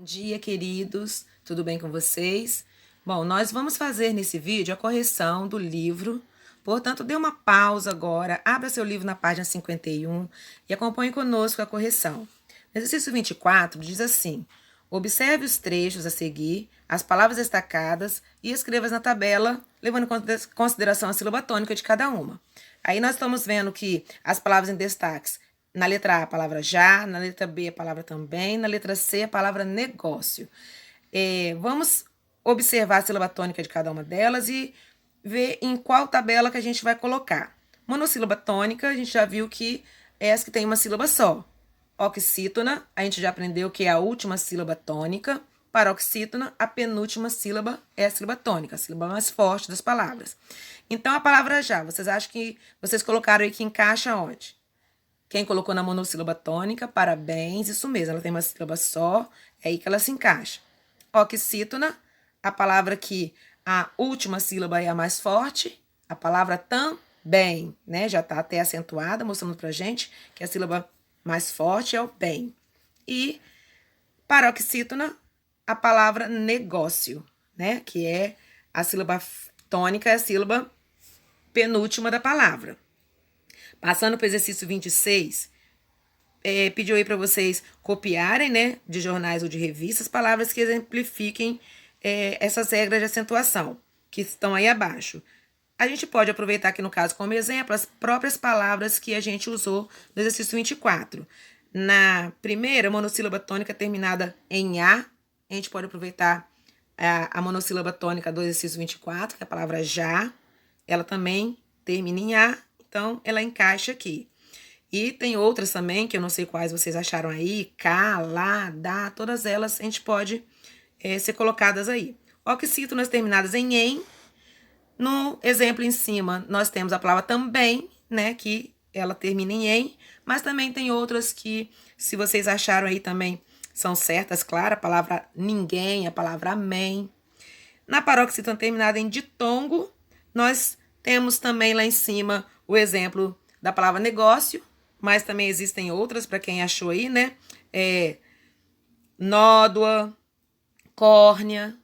Dia, queridos, tudo bem com vocês? Bom, nós vamos fazer nesse vídeo a correção do livro, portanto, dê uma pausa agora, abra seu livro na página 51 e acompanhe conosco a correção. No exercício 24 diz assim: observe os trechos a seguir, as palavras destacadas e escreva na tabela, levando em consideração a sílaba tônica de cada uma. Aí nós estamos vendo que as palavras em destaques: na letra A, a palavra já, na letra B, a palavra também, na letra C, a palavra negócio. Vamos observar a sílaba tônica de cada uma delas e ver em qual tabela que a gente vai colocar. Monossílaba tônica, a gente já viu que é as que tem uma sílaba só. Oxítona, a gente já aprendeu que é a última sílaba tônica. Paroxítona, a penúltima sílaba é a sílaba tônica, a sílaba mais forte das palavras. Então, a palavra já, vocês acham que vocês colocaram aí que encaixa onde? Quem colocou na monossílaba tônica, parabéns, isso mesmo, ela tem uma sílaba só, é aí que ela se encaixa. Oxítona, a palavra que a última sílaba é a mais forte, a palavra também, né? Já está até acentuada, mostrando pra gente que a sílaba mais forte é o bem. E paroxítona, a palavra negócio, né? Que é a sílaba tônica, é a sílaba penúltima da palavra. Passando para o exercício 26, pediu aí para vocês copiarem, né, de jornais ou de revistas, palavras que exemplifiquem essas regras de acentuação, que estão aí abaixo. A gente pode aproveitar aqui, no caso, como exemplo, as próprias palavras que a gente usou no exercício 24. Na primeira, monossílaba tônica terminada em A, a gente pode aproveitar a monossílaba tônica do exercício 24, que é a palavra já, ela também termina em A, então ela encaixa aqui. E tem outras também, que eu não sei quais vocês acharam aí, cá, lá, dá, todas elas a gente pode ser colocadas aí. Oxítonas terminadas em. No exemplo em cima, nós temos a palavra também, né, que ela termina em, mas também tem outras que, se vocês acharam aí também, são certas, claro, a palavra ninguém, a palavra amém. Na paroxítona terminada em ditongo, nós temos também lá em cima o exemplo da palavra negócio, mas também existem outras, para quem achou aí, né? Nódoa, córnea,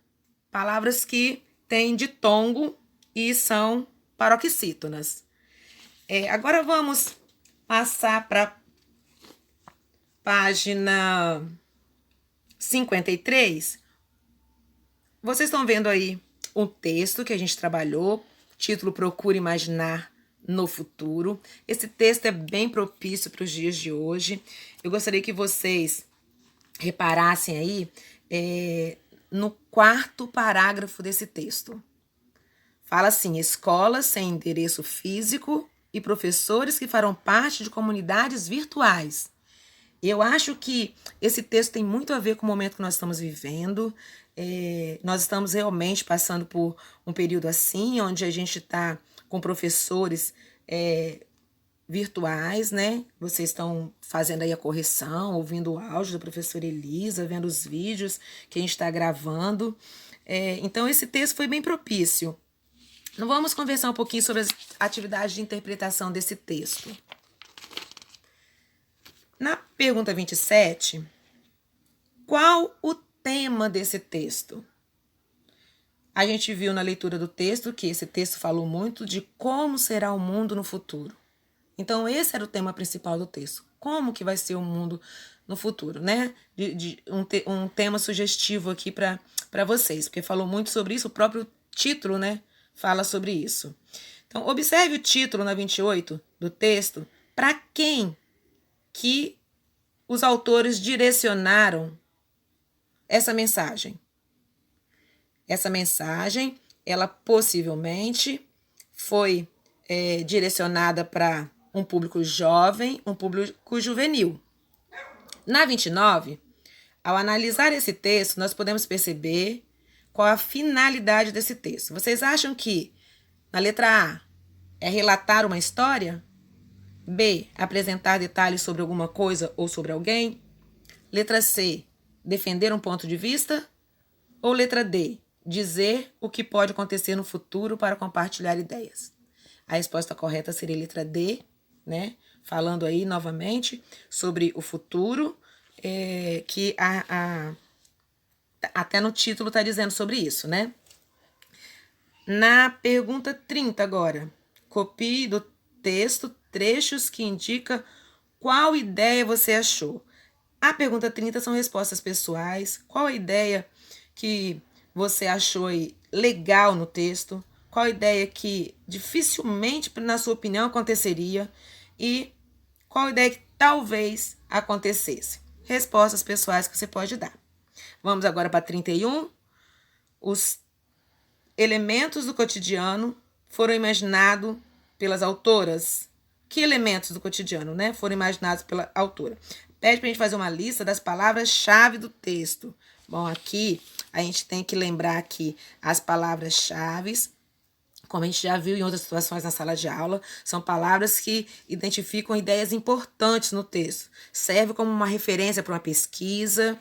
palavras que têm ditongo e são paroxítonas. Agora vamos passar para a página 53. Vocês estão vendo aí um texto que a gente trabalhou, título Procure Imaginar no Futuro. Esse texto é bem propício para os dias de hoje. Eu gostaria que vocês reparassem aí no quarto parágrafo desse texto. Fala assim: escolas sem endereço físico e professores que farão parte de comunidades virtuais. Eu acho que esse texto tem muito a ver com o momento que nós estamos vivendo. Nós estamos realmente passando por um período assim, onde a gente está com professores virtuais, né? Vocês estão fazendo aí a correção, ouvindo o áudio da professora Elisa, vendo os vídeos que a gente está gravando. Então, esse texto foi bem propício. Então, vamos conversar um pouquinho sobre as atividades de interpretação desse texto. Na pergunta 27, qual o tema desse texto? A gente viu na leitura do texto que esse texto falou muito de como será o mundo no futuro. Então, esse era o tema principal do texto. Como que vai ser o mundo no futuro, né? Um tema sugestivo aqui para vocês, porque falou muito sobre isso, o próprio título, né, fala sobre isso. Então, observe o título na 28 do texto, para quem que os autores direcionaram essa mensagem. Essa mensagem, ela possivelmente foi direcionada para um público jovem, um público juvenil. Na 29, ao analisar esse texto, nós podemos perceber qual a finalidade desse texto. Vocês acham que na letra A é relatar uma história? B, apresentar detalhes sobre alguma coisa ou sobre alguém? Letra C, defender um ponto de vista? Ou letra D, dizer o que pode acontecer no futuro para compartilhar ideias? A resposta correta seria letra D, né? Falando aí novamente sobre o futuro, que Até no título está dizendo sobre isso, né? Na pergunta 30 agora, copie do texto trechos que indicam qual ideia você achou. A pergunta 30 são respostas pessoais. Qual a ideia que você achou aí legal no texto? Qual a ideia que dificilmente, na sua opinião, aconteceria? E qual a ideia que talvez acontecesse? Respostas pessoais que você pode dar. Vamos agora para 31. Os elementos do cotidiano foram imaginados pelas autoras. Que elementos do cotidiano, né, foram imaginados pela autora? Pede para a gente fazer uma lista das palavras-chave do texto. Bom, aqui a gente tem que lembrar que as palavras-chave, como a gente já viu em outras situações na sala de aula, são palavras que identificam ideias importantes no texto. Serve como uma referência para uma pesquisa.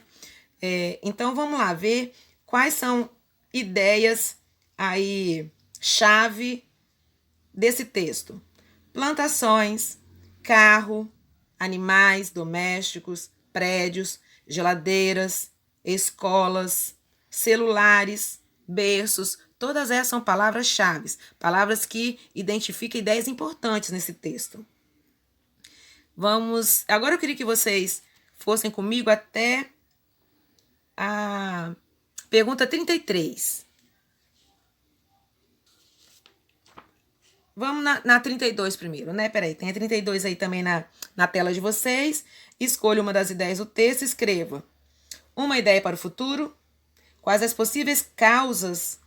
Então, vamos lá ver quais são ideias aí chave desse texto. Plantações, carro, animais domésticos, prédios, geladeiras, escolas, celulares, berços, todas essas são palavras-chave, palavras que identificam ideias importantes nesse texto. Agora eu queria que vocês fossem comigo até a pergunta 33. Vamos na 32 primeiro, né? Peraí, tem a 32 aí também na tela de vocês. Escolha uma das ideias do texto e escreva. Uma ideia para o futuro. Quais as possíveis causas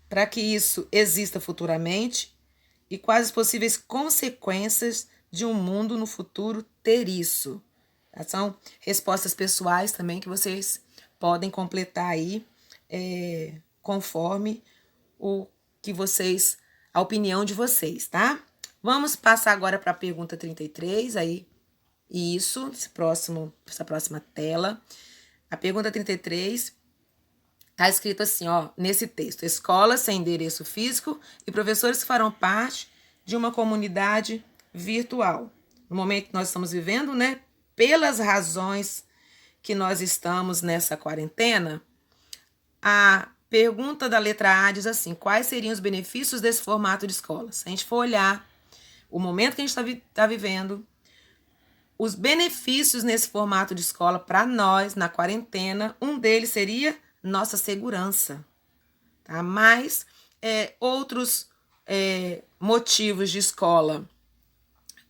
para que isso exista futuramente? E quais as possíveis consequências de um mundo no futuro ter isso? São respostas pessoais também que vocês podem completar aí conforme o que vocês... a opinião de vocês, tá? Vamos passar agora para a pergunta 33, aí, isso, essa próxima tela. A pergunta 33 tá escrito assim, ó, nesse texto: escolas sem endereço físico e professores que farão parte de uma comunidade virtual. No momento que nós estamos vivendo, né, pelas razões que nós estamos nessa quarentena, a pergunta da letra A diz assim: quais seriam os benefícios desse formato de escola? Se a gente for olhar o momento que a gente está vivendo, os benefícios nesse formato de escola para nós, na quarentena, um deles seria nossa segurança. Tá? Mas outros motivos de escola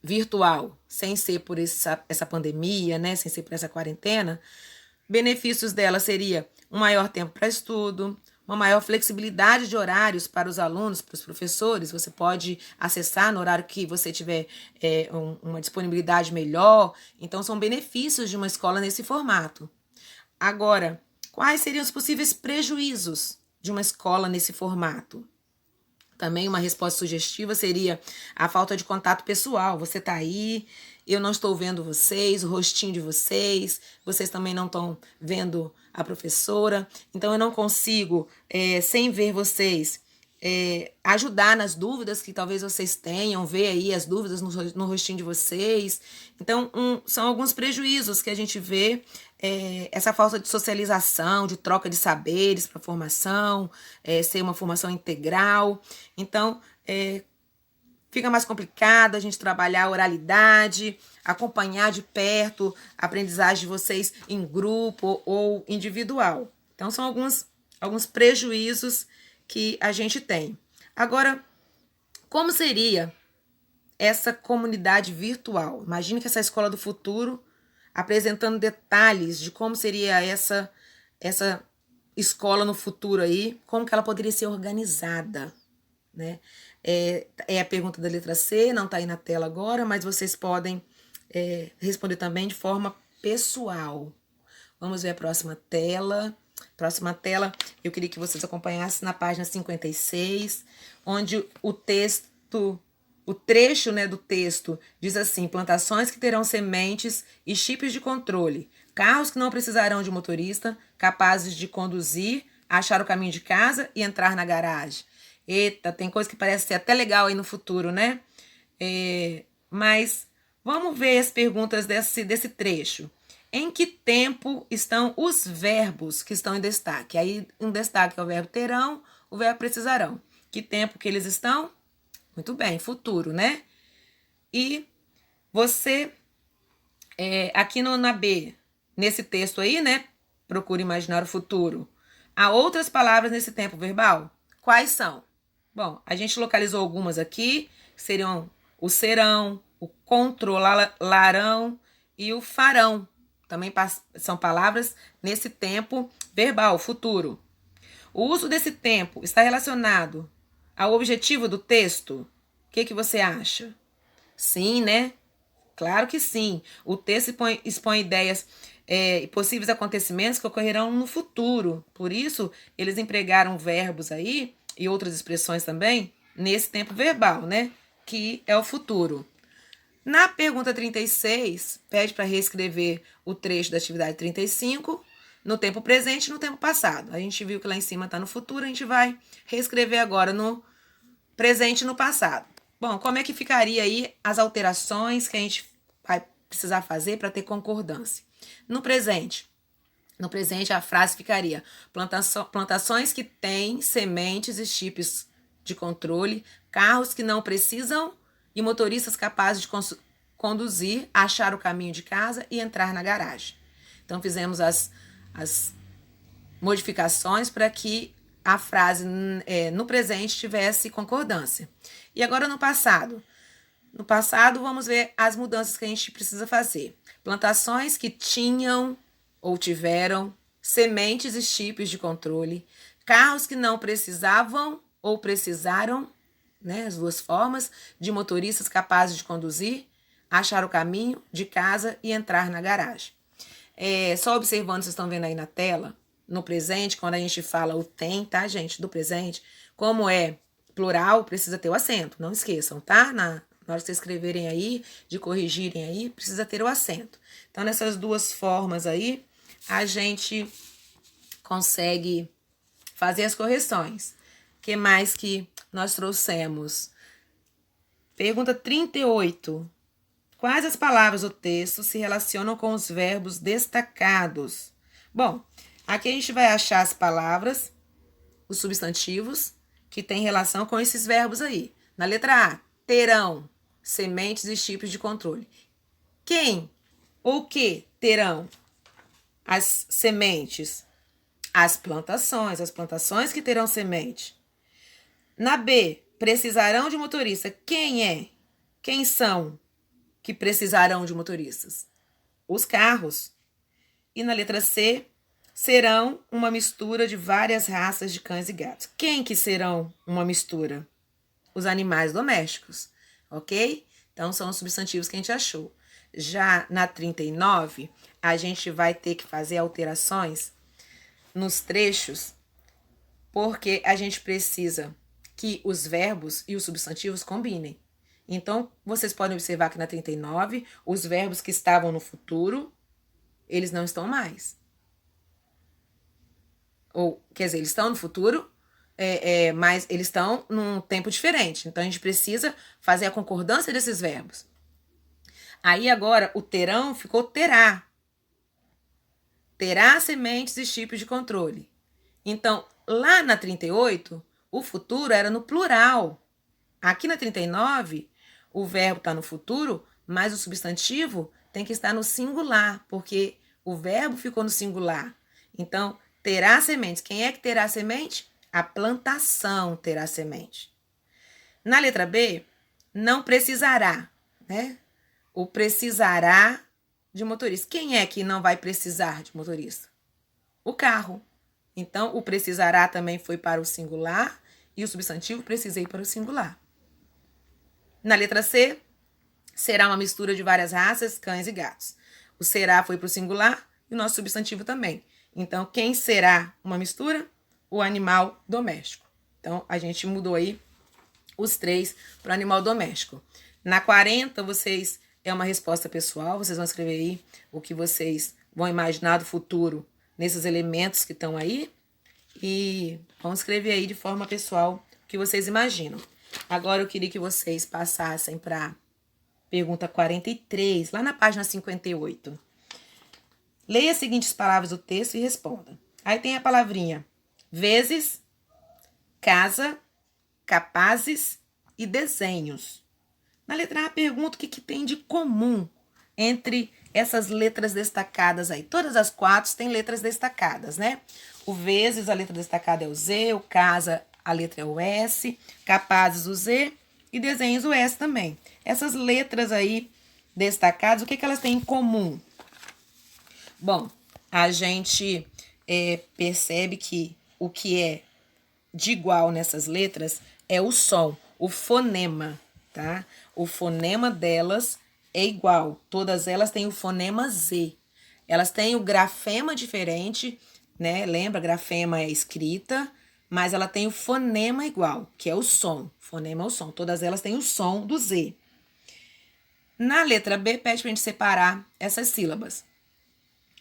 virtual, sem ser por essa pandemia, né? Sem ser por essa quarentena, benefícios dela seria um maior tempo para estudo, uma maior flexibilidade de horários para os alunos, para os professores. Você pode acessar no horário que você tiver uma disponibilidade melhor. Então, são benefícios de uma escola nesse formato. Agora, quais seriam os possíveis prejuízos de uma escola nesse formato? Também uma resposta sugestiva seria a falta de contato pessoal. Você está aí, eu não estou vendo vocês, o rostinho de vocês, vocês também não estão vendo a professora, então eu não consigo, sem ver vocês, ajudar nas dúvidas que talvez vocês tenham, ver aí as dúvidas no rostinho de vocês. Então, são alguns prejuízos que a gente vê, essa falta de socialização, de troca de saberes para a formação, ser uma formação integral. Então, fica mais complicado a gente trabalhar a oralidade, acompanhar de perto a aprendizagem de vocês em grupo ou individual. Então, são alguns prejuízos que a gente tem. Agora, como seria essa comunidade virtual? Imagine que essa escola do futuro apresentando detalhes de como seria essa escola no futuro aí, como que ela poderia ser organizada, né? É a pergunta da letra C, não está aí na tela agora, mas vocês podem responder também de forma pessoal. Vamos ver a próxima tela. Próxima tela, eu queria que vocês acompanhassem na página 56, onde o trecho, né, do texto diz assim: plantações que terão sementes e chips de controle, carros que não precisarão de motorista, capazes de conduzir, achar o caminho de casa e entrar na garagem. Eita, tem coisa que parece ser até legal aí no futuro, né? Mas vamos ver as perguntas desse trecho. Em que tempo estão os verbos que estão em destaque? Aí, em destaque é o verbo terão, o verbo precisarão. Que tempo que eles estão? Muito bem, futuro, né? E você, aqui na B, nesse texto aí, né? Procure imaginar o futuro. Há outras palavras nesse tempo verbal? Quais são? Bom, a gente localizou algumas aqui, que seriam o serão, o controlarão e o farão. Também são palavras nesse tempo verbal, futuro. O uso desse tempo está relacionado ao objetivo do texto? O que você acha? Sim, né? Claro que sim. O texto expõe ideias e possíveis acontecimentos que ocorrerão no futuro. Por isso, eles empregaram verbos aí e outras expressões também nesse tempo verbal, né? Que é o futuro. Na pergunta 36, pede para reescrever o trecho da atividade 35 no tempo presente e no tempo passado. A gente viu que lá em cima está no futuro, a gente vai reescrever agora no presente e no passado. Bom, como é que ficaria aí as alterações que a gente vai precisar fazer para ter concordância? No presente a frase ficaria: plantações que têm sementes e chips de controle, carros que não precisam e motoristas capazes de conduzir, achar o caminho de casa e entrar na garagem. Então, fizemos as modificações para que a frase no presente tivesse concordância. E agora no passado. No passado, vamos ver as mudanças que a gente precisa fazer. Plantações que tinham ou tiveram sementes e chips de controle, carros que não precisavam ou precisaram, né, as duas formas, de motoristas capazes de conduzir, achar o caminho de casa e entrar na garagem. Só observando, vocês estão vendo aí na tela, no presente, quando a gente fala o tem, tá, gente, do presente, como é plural, precisa ter o acento, não esqueçam, tá? Na hora que vocês escreverem aí, de corrigirem aí, precisa ter o acento. Então, nessas duas formas aí, a gente consegue fazer as correções. O que mais que nós trouxemos? Pergunta 38. Quais as palavras do texto se relacionam com os verbos destacados? Bom, aqui a gente vai achar as palavras, os substantivos, que têm relação com esses verbos aí. Na letra A, terão sementes e chips de controle. Quem ou que terão as sementes? As plantações que terão semente. Na B, precisarão de motorista. Quem é? Quem são que precisarão de motoristas? Os carros. E na letra C, serão uma mistura de várias raças de cães e gatos. Quem que serão uma mistura? Os animais domésticos, ok? Então, são os substantivos que a gente achou. Já na 39, a gente vai ter que fazer alterações nos trechos, porque a gente precisa que os verbos e os substantivos combinem. Então, vocês podem observar que na 39, os verbos que estavam no futuro, eles não estão mais. Ou, quer dizer, eles estão no futuro, mas eles estão num tempo diferente. Então, a gente precisa fazer a concordância desses verbos. Aí, agora, o terão ficou terá. Terá sementes e chips de controle. Então, lá na 38, o futuro era no plural. Aqui na 39, o verbo está no futuro, mas o substantivo tem que estar no singular, porque o verbo ficou no singular. Então, terá sementes. Quem é que terá semente? A plantação terá semente. Na letra B, não precisará, né? O precisará de motorista. Quem é que não vai precisar de motorista? O carro. Então, o precisará também foi para o singular e o substantivo precisei para o singular. Na letra C, será uma mistura de várias raças, cães e gatos. O será foi para o singular e o nosso substantivo também. Então, quem será uma mistura? O animal doméstico. Então, a gente mudou aí os três para o animal doméstico. Na 40, é uma resposta pessoal, vocês vão escrever aí o que vocês vão imaginar do futuro nesses elementos que estão aí e vão escrever aí de forma pessoal o que vocês imaginam. Agora eu queria que vocês passassem para pergunta 43, lá na página 58. Leia as seguintes palavras do texto e responda. Aí tem a palavrinha vezes, casa, capazes e desenhos. Na letra A, pergunta o que tem de comum entre essas letras destacadas aí. Todas as quatro têm letras destacadas, né? O vezes, a letra destacada é o Z, o casa, a letra é o S, capazes o Z e desenhos o S também. Essas letras aí destacadas, o que elas têm em comum? Bom, a gente percebe que o que é de igual nessas letras é o som, o fonema, tá? O fonema delas é igual. Todas elas têm o fonema Z. Elas têm o grafema diferente, né? Lembra, grafema é escrita, mas ela tem o fonema igual, que é o som. Fonema é o som. Todas elas têm o som do Z. Na letra B, pede pra gente separar essas sílabas.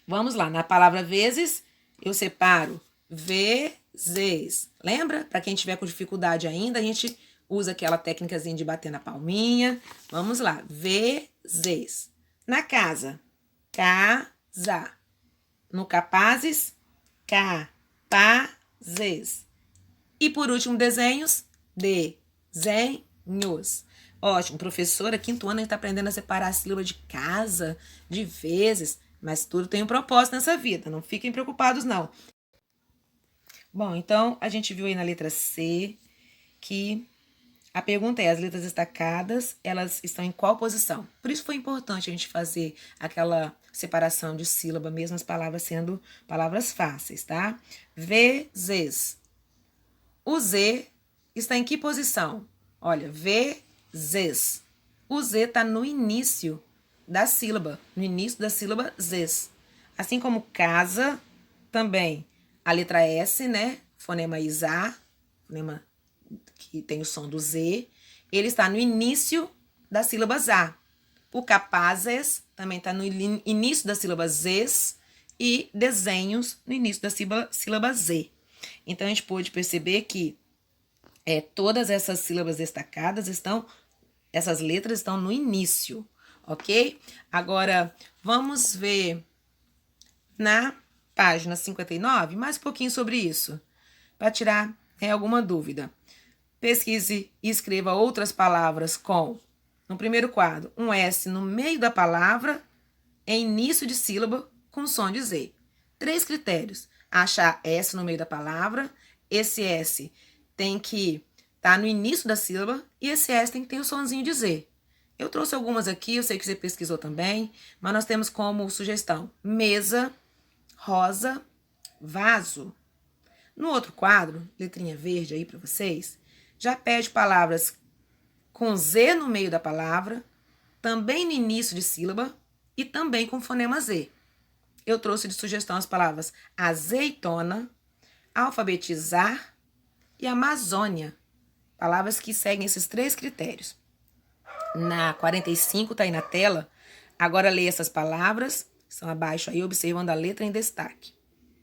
Vamos lá, na palavra vezes, eu separo vezes. Lembra? Para quem tiver com dificuldade ainda, a gente usa aquela técnicazinha de bater na palminha. Vamos lá, vezes. Na casa, casa. No capazes, capazes. E por último, desenhos, desenhos. Ótimo, professora, quinto ano a gente está aprendendo a separar a sílaba de casa, de vezes, mas tudo tem um propósito nessa vida, não fiquem preocupados não. Bom, então a gente viu aí na letra C que a pergunta é, as letras destacadas, elas estão em qual posição? Por isso foi importante a gente fazer aquela separação de sílaba, mesmo as palavras sendo palavras fáceis, tá? Vezes. O Z está em que posição? Olha, vezes. O Z está no início da sílaba, zes. Assim como casa, também a letra S, né? Fonema isá, fonema que tem o som do Z, ele está no início da sílaba zá. O capazes também está no início da sílaba zes e desenhos no início da sílaba Z. Então, a gente pôde perceber que todas essas sílabas destacadas essas letras estão no início, ok? Agora, vamos ver na página 59, mais um pouquinho sobre isso, para tirar alguma dúvida. Pesquise e escreva outras palavras com, no primeiro quadro, um S no meio da palavra, em início de sílaba, com som de Z. 3 critérios. Achar S no meio da palavra, esse S tem que estar no início da sílaba e esse S tem que ter o sonzinho de Z. Eu trouxe algumas aqui, eu sei que você pesquisou também, mas nós temos como sugestão mesa, rosa, vaso. No outro quadro, letrinha verde aí para vocês, já pede palavras com Z no meio da palavra, também no início de sílaba e também com fonema Z. Eu trouxe de sugestão as palavras azeitona, alfabetizar e Amazônia. Palavras que seguem esses 3 critérios. Na 45, tá aí na tela. Agora leia essas palavras, estão abaixo aí, observando a letra em destaque.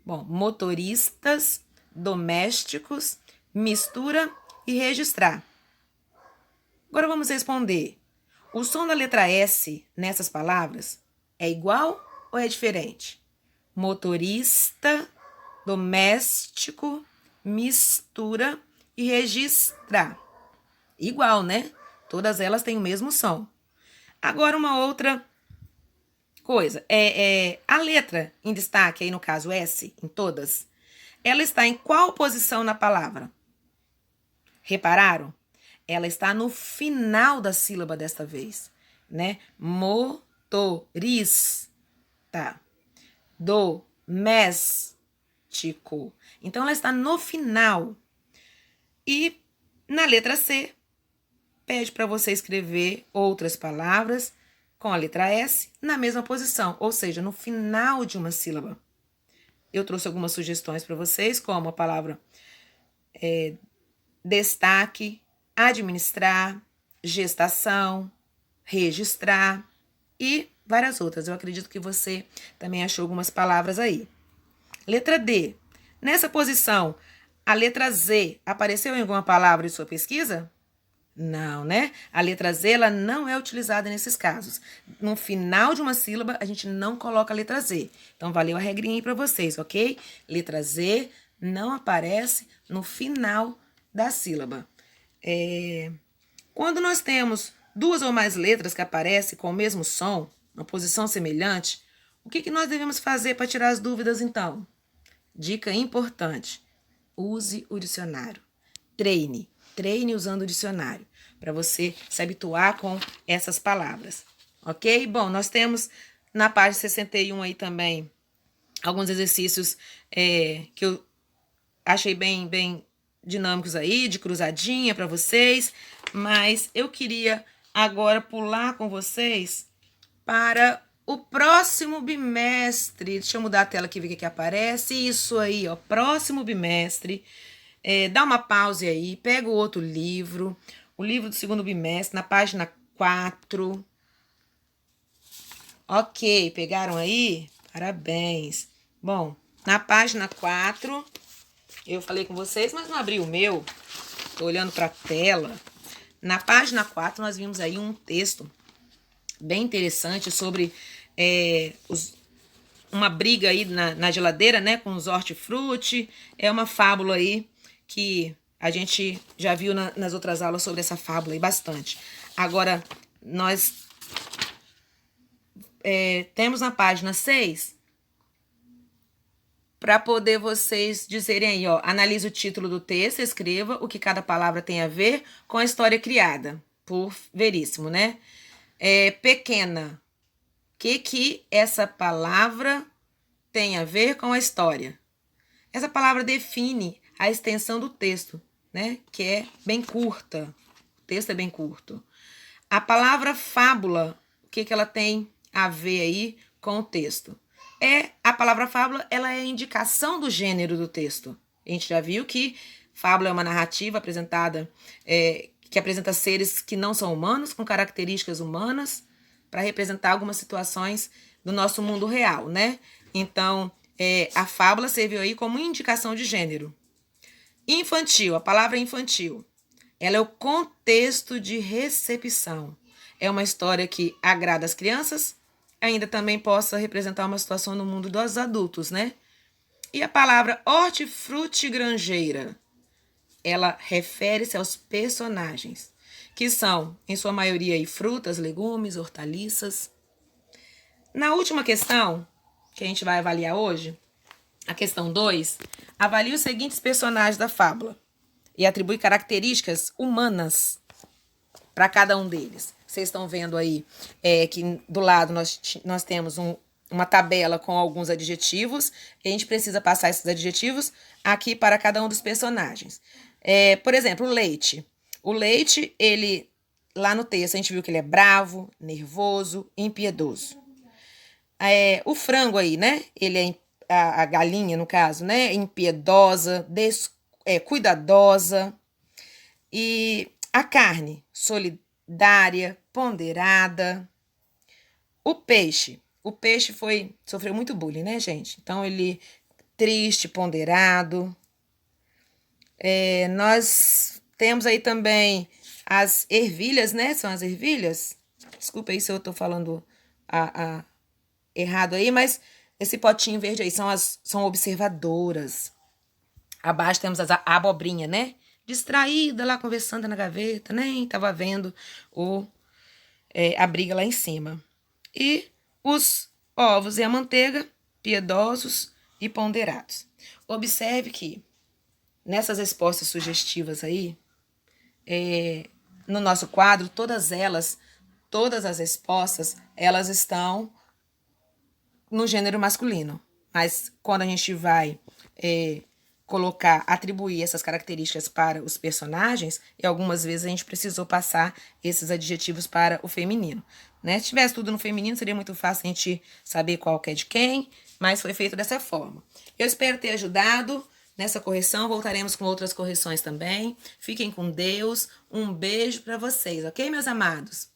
Bom, motoristas, domésticos, mistura e registrar. Agora vamos responder. O som da letra S nessas palavras é igual ou é diferente? Motorista, doméstico, mistura e registrar. Igual, né? Todas elas têm o mesmo som. Agora uma outra coisa. A letra em destaque, aí no caso S, em todas, ela está em qual posição na palavra? Repararam? Ela está no final da sílaba desta vez, né? Motorista, doméstico. Então, ela está no final. E na letra C, pede para você escrever outras palavras com a letra S na mesma posição, ou seja, no final de uma sílaba. Eu trouxe algumas sugestões para vocês, como a palavra destaque, administrar, gestação, registrar e várias outras. Eu acredito que você também achou algumas palavras aí. Letra D. Nessa posição, a letra Z apareceu em alguma palavra de sua pesquisa? Não, né? A letra Z, ela não é utilizada nesses casos. No final de uma sílaba, a gente não coloca a letra Z. Então, valeu a regrinha aí para vocês, ok? Letra Z não aparece no final da sílaba. Quando nós temos duas ou mais letras que aparecem com o mesmo som, uma posição semelhante, o que nós devemos fazer para tirar as dúvidas, então? Dica importante: use o dicionário. Treine usando o dicionário, para você se habituar com essas palavras, ok? Bom, nós temos na página 61 aí também alguns exercícios que eu achei bem dinâmicos aí, de cruzadinha para vocês, mas eu queria agora pular com vocês para o próximo bimestre. Deixa eu mudar a tela aqui, ver o que aparece. Isso aí, ó, próximo bimestre. Dá uma pausa aí, pega o outro livro, o livro do segundo bimestre, na página 4. Ok, pegaram aí? Parabéns. Bom, na página 4, eu falei com vocês, mas não abri o meu. Tô olhando para a tela. Na página 4, nós vimos aí um texto bem interessante sobre uma briga aí na geladeira, né, com os hortifruti. É uma fábula aí que a gente já viu nas outras aulas sobre essa fábula aí bastante. Agora, nós temos na página 6, para poder vocês dizerem aí, ó, analise o título do texto, escreva o que cada palavra tem a ver com a história criada, por Veríssimo, né? Pequena. O que essa palavra tem a ver com a história? Essa palavra define a extensão do texto, né? Que é bem curta. O texto é bem curto. A palavra fábula, o que ela tem a ver aí com o texto? A palavra fábula, ela é a indicação do gênero do texto. A gente já viu que fábula é uma narrativa apresentada, que apresenta seres que não são humanos, com características humanas, para representar algumas situações do nosso mundo real, né? Então, a fábula serviu aí como indicação de gênero. Infantil, a palavra infantil, ela é o contexto de recepção. É uma história que agrada as crianças, ainda também possa representar uma situação no mundo dos adultos, né? E a palavra hortifrutigranjeira, ela refere-se aos personagens, que são, em sua maioria, aí, frutas, legumes, hortaliças. Na última questão, que a gente vai avaliar hoje, a questão 2, avalie os seguintes personagens da fábula e atribui características humanas para cada um deles. Vocês estão vendo aí que do lado nós temos uma tabela com alguns adjetivos, e a gente precisa passar esses adjetivos aqui para cada um dos personagens. Por exemplo, o leite. O leite, ele, lá no texto, a gente viu que ele é bravo, nervoso, impiedoso. O frango aí, né? Ele é a galinha, no caso, né? Impiedosa, cuidadosa. E a carne, solidária, ponderada. O peixe sofreu muito bullying, né, gente? Então, ele triste, ponderado. Nós temos aí também as ervilhas, né? São as ervilhas. Desculpa aí se eu tô falando errado aí, mas esse potinho verde aí são observadoras. Abaixo temos a abobrinha, né? Distraída lá, conversando na gaveta, nem tava vendo a briga lá em cima. E os ovos e a manteiga, piedosos e ponderados. Observe que nessas respostas sugestivas aí, no nosso quadro, todas as respostas, elas estão no gênero masculino. Mas quando a gente vai atribuir essas características para os personagens, e algumas vezes a gente precisou passar esses adjetivos para o feminino, né? Se tivesse tudo no feminino, seria muito fácil a gente saber qual que é de quem, mas foi feito dessa forma. Eu espero ter ajudado nessa correção, voltaremos com outras correções também. Fiquem com Deus, um beijo para vocês, ok, meus amados?